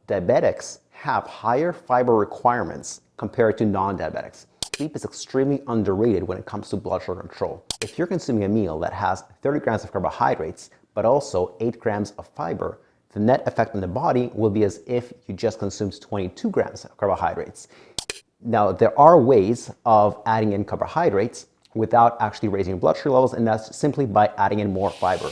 Diabetics have higher fiber requirements compared to non-diabetics. Sleep is extremely underrated when it comes to blood sugar control. If you're consuming a meal that has 30 grams of carbohydrates, but also 8 grams of fiber, the net effect on the body will be as if you just consumed 22 grams of carbohydrates. Now, there are ways of adding in carbohydrates without actually raising blood sugar levels, and that's simply by adding in more fiber.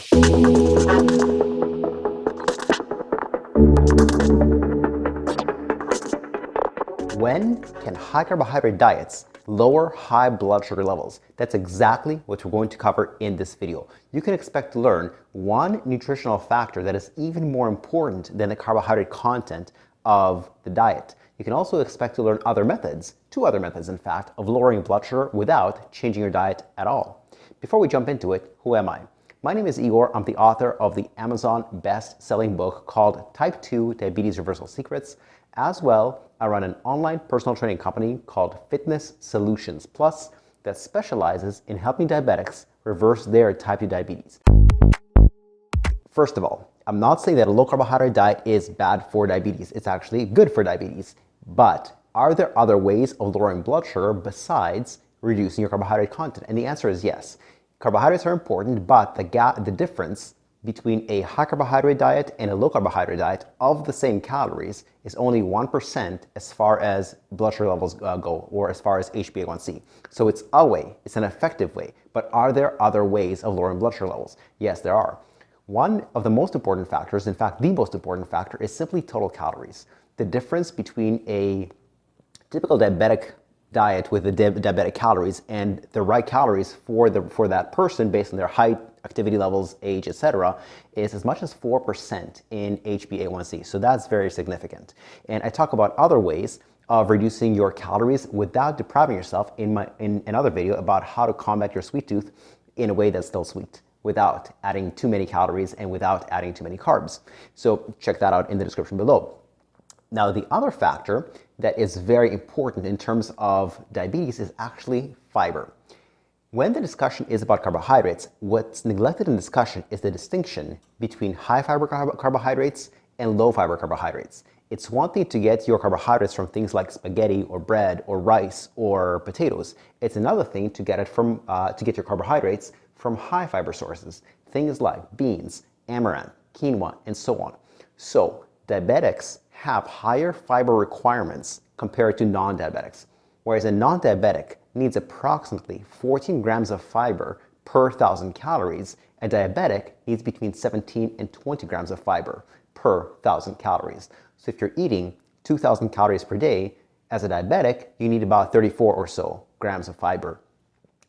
When can high carbohydrate diets lower high blood sugar levels? That's exactly what we're going to cover in this video. You can expect to learn one nutritional factor that is even more important than the carbohydrate content of the diet. You can also expect to learn other methods, two other methods in fact, of lowering blood sugar without changing your diet at all. Before we jump into it, who am I? My name is Igor. I'm the author of the Amazon best-selling book called Type 2 Diabetes Reversal Secrets. As well, I run an online personal training company called Fitness Solutions Plus that specializes in helping diabetics reverse their type 2 diabetes. First of all, I'm not saying that a low carbohydrate diet is bad for diabetes. It's actually good for diabetes. But are there other ways of lowering blood sugar besides reducing your carbohydrate content? And the answer is yes. Carbohydrates are important, but the difference between a high carbohydrate diet and a low carbohydrate diet of the same calories is only 1% as far as blood sugar levels go, or as far as HbA1c. So it's a way, it's an effective way, but are there other ways of lowering blood sugar levels? Yes, there are. One of the most important factors, in fact, the most important factor, is simply total calories. The difference between a typical diabetic diet with the diabetic calories and the right calories for that person based on their height, activity levels, age, etc., is as much as 4% in HbA1c. So that's very significant. And I talk about other ways of reducing your calories without depriving yourself in another video about how to combat your sweet tooth in a way that's still sweet, without adding too many calories and without adding too many carbs. So check that out in the description below. Now, the other factor that is very important in terms of diabetes is actually fiber. When the discussion is about carbohydrates, what's neglected in discussion is the distinction between high fiber carbohydrates and low fiber carbohydrates. It's one thing to get your carbohydrates from things like spaghetti or bread or rice or potatoes. It's another thing to get your carbohydrates from high fiber sources, things like beans, amaranth, quinoa, and so on. So diabetics have higher fiber requirements compared to non-diabetics, whereas a non-diabetic needs approximately 14 grams of fiber per 1,000 calories. A diabetic needs between 17 and 20 grams of fiber per 1,000 calories. So if you're eating 2,000 calories per day, as a diabetic, you need about 34 or so grams of fiber.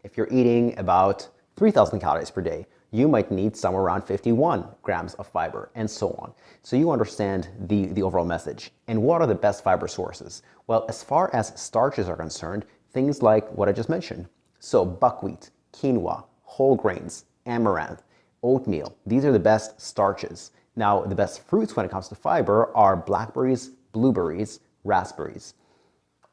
If you're eating about 3,000 calories per day, you might need somewhere around 51 grams of fiber, and so on. So you understand the overall message. And what are the best fiber sources? Well, as far as starches are concerned, things like what I just mentioned. So buckwheat, quinoa, whole grains, amaranth, oatmeal, these are the best starches. Now, the best fruits when it comes to fiber are blackberries, blueberries, raspberries.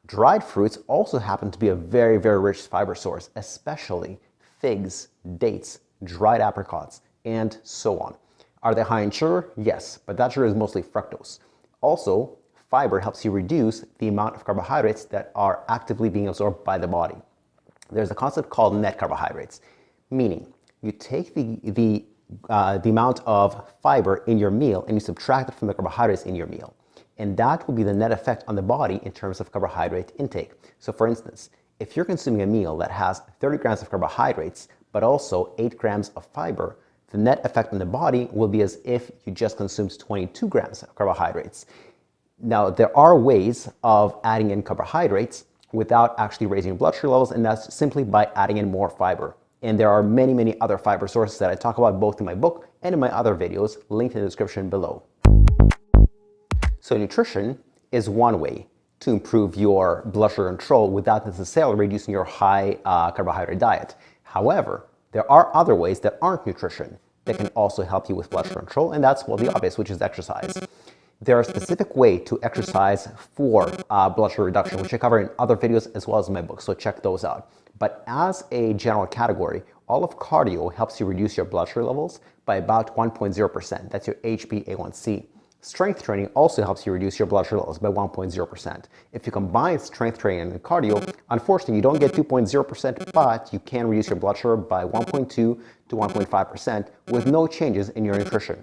Dried fruits also happen to be a very, very rich fiber source, especially figs, dates, dried apricots, and so on. Are they high in sugar? Yes, but that sugar is mostly fructose. Also, fiber helps you reduce the amount of carbohydrates that are actively being absorbed by the body. There's a concept called net carbohydrates, meaning you take the amount of fiber in your meal and you subtract it from the carbohydrates in your meal. And that will be the net effect on the body in terms of carbohydrate intake. So for instance, if you're consuming a meal that has 30 grams of carbohydrates, but also 8 grams of fiber, the net effect on the body will be as if you just consumed 22 grams of carbohydrates. Now, there are ways of adding in carbohydrates without actually raising blood sugar levels, and that's simply by adding in more fiber. And there are many, many other fiber sources that I talk about both in my book and in my other videos, linked in the description below. So nutrition is one way to improve your blood sugar control without necessarily reducing your high carbohydrate diet. However, there are other ways that aren't nutrition that can also help you with blood sugar control, and that's, well, the obvious, which is exercise. There are specific ways to exercise for blood sugar reduction, which I cover in other videos as well as in my book, so check those out. But as a general category, all of cardio helps you reduce your blood sugar levels by about 1.0%. That's your HbA1c. Strength training also helps you reduce your blood sugar levels by 1.0%. If you combine strength training and cardio, unfortunately you don't get 2.0%, but you can reduce your blood sugar by 1.2 to 1.5% with no changes in your nutrition.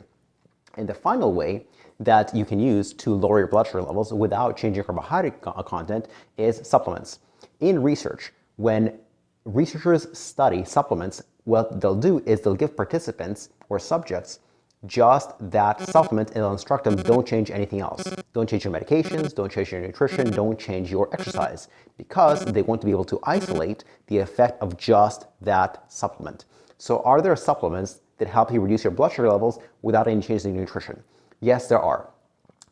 And the final way that you can use to lower your blood sugar levels without changing carbohydrate content is supplements. In research, when researchers study supplements, what they'll do is they'll give participants or subjects just that supplement and they'll instruct them, don't change anything else. Don't change your medications, don't change your nutrition, don't change your exercise, because they want to be able to isolate the effect of just that supplement. So are there supplements that help you reduce your blood sugar levels without any changes in nutrition? Yes, there are.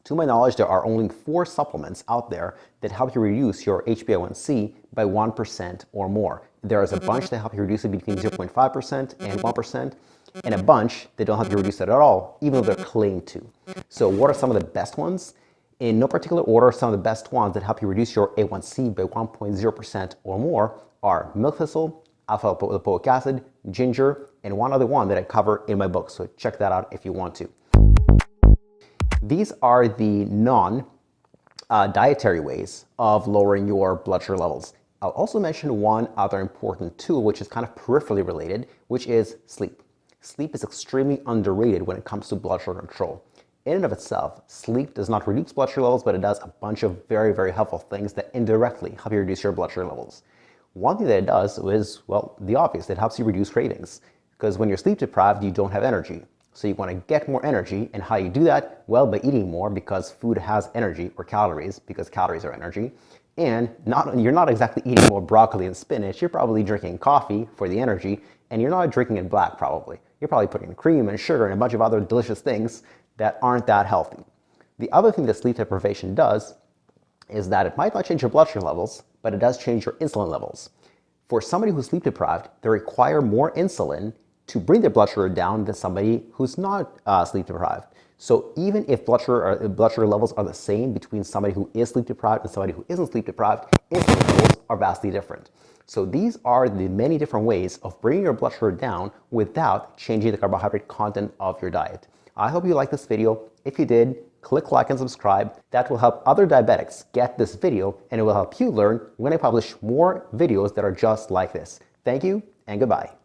To my knowledge, there are only 4 supplements out there that help you reduce your HbA1c by 1% or more. There is a bunch that help you reduce it between 0.5% and 1%, and a bunch that don't help you reduce it at all, even though they're claimed to. So what are some of the best ones? In no particular order, some of the best ones that help you reduce your A1C by 1.0% or more are milk thistle, alpha-lipoic acid, ginger, and one other one that I cover in my book. So check that out if you want to. These are the non-dietary ways of lowering your blood sugar levels. I'll also mention one other important tool, which is kind of peripherally related, which is sleep. Sleep is extremely underrated when it comes to blood sugar control. In and of itself, sleep does not reduce blood sugar levels, but it does a bunch of very, very helpful things that indirectly help you reduce your blood sugar levels. One thing that it does is, well, the obvious. It helps you reduce cravings, because when you're sleep deprived, you don't have energy. So you want to get more energy, and how you do that? Well, by eating more, because food has energy, or calories, because calories are energy. And you're not exactly eating more broccoli and spinach, you're probably drinking coffee for the energy, and you're not drinking it black probably. You're probably putting cream and sugar and a bunch of other delicious things that aren't that healthy. The other thing that sleep deprivation does is that it might not change your blood sugar levels, but it does change your insulin levels. For somebody who's sleep deprived, they require more insulin to bring their blood sugar down than somebody who's not sleep deprived. So even if blood sugar levels are the same between somebody who is sleep deprived and somebody who isn't sleep deprived, insulin levels are vastly different. So these are the many different ways of bringing your blood sugar down without changing the carbohydrate content of your diet. I hope you liked this video. If you did, click like and subscribe. That will help other diabetics get this video, and it will help you learn when I publish more videos that are just like this. Thank you and goodbye.